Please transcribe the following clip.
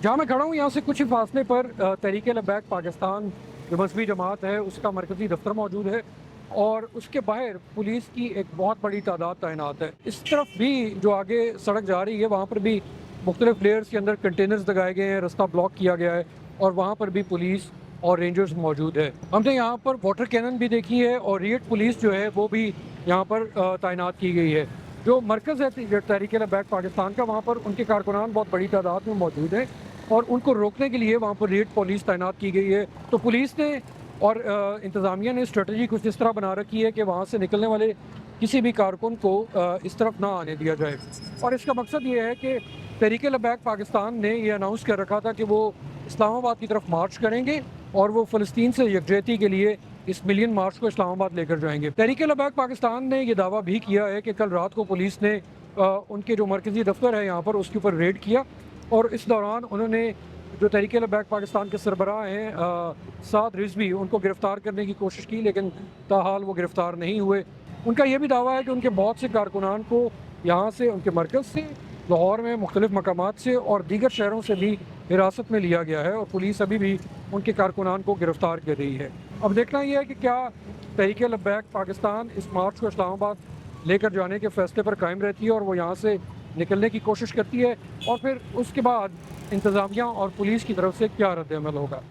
जहाँ मैं खड़ा हूँ यहाँ से कुछ ही फासले पर तहरीक लब्बैक पाकिस्तान जो मजहबी जमात है उसका मरकज़ी दफ्तर मौजूद है और उसके बाहर पुलिस की एक बहुत बड़ी तादाद तैनात है। इस तरफ भी जो आगे सड़क जा रही है वहाँ पर भी मुख्तलिफ लेयर्स के अंदर कंटेनर्स लगाए गए हैं, रास्ता ब्लॉक किया गया है और वहाँ पर भी पुलिस और रेंजर्स मौजूद है। हमने यहाँ पर वाटर कैनन भी देखी है और रिएट पुलिस जो है वो भी यहाँ पर तैनात की गई है। जो मरकज़ है तहरीक लब्बैक पाकिस्तान का, वहाँ पर उनके कारकुनान बहुत बड़ी तादाद में मौजूद हैं और उनको रोकने के लिए वहाँ पर रेड पुलिस तैनात की गई है। तो पुलिस ने और इंतज़ामिया ने स्ट्रेटजी कुछ इस तरह बना रखी है कि वहाँ से निकलने वाले किसी भी कारकुन को इस तरफ ना आने दिया जाए। और इसका मकसद ये है कि तहरीक लब्बैक पाकिस्तान ने ये अनाउंस कर रखा था कि वो इस्लामाबाद की तरफ मार्च करेंगे और वो फ़लस्तीन से यकजहती के लिए इस मिलियन मार्च को इस्लामाबाद लेकर जाएंगे। तहरीक लब्बैक पाकिस्तान ने ये दावा भी किया है कि कल रात को पुलिस ने उनके जो मरकज़ी दफ्तर है यहाँ पर उसके ऊपर रेड किया और इस दौरान उन्होंने जो तहरीक लब्बैक पाकिस्तान के सरबराह हैं साद रिजवी, उनको गिरफ़्तार करने की कोशिश की लेकिन ताहाल वो गिरफ़्तार नहीं हुए। उनका ये भी दावा है कि उनके बहुत से कारकुनान को यहाँ से उनके मरकज़ से, लाहौर में मुख्तलिफ़ मकामात से और दीगर शहरों से भी हिरासत में लिया गया है और पुलिस अभी भी उनके कारकुनान को गिरफ़्तार कर रही है। अब देखना ये है कि क्या तहरीक लब्बैक पाकिस्तान इस मार्च को इस्लामाबाद लेकर जाने के फ़ैसले पर कायम रहती है और वो यहाँ से निकलने की कोशिश करती है और फिर उसके बाद इंतज़ामिया और पुलिस की तरफ से क्या रद्द अमल होगा।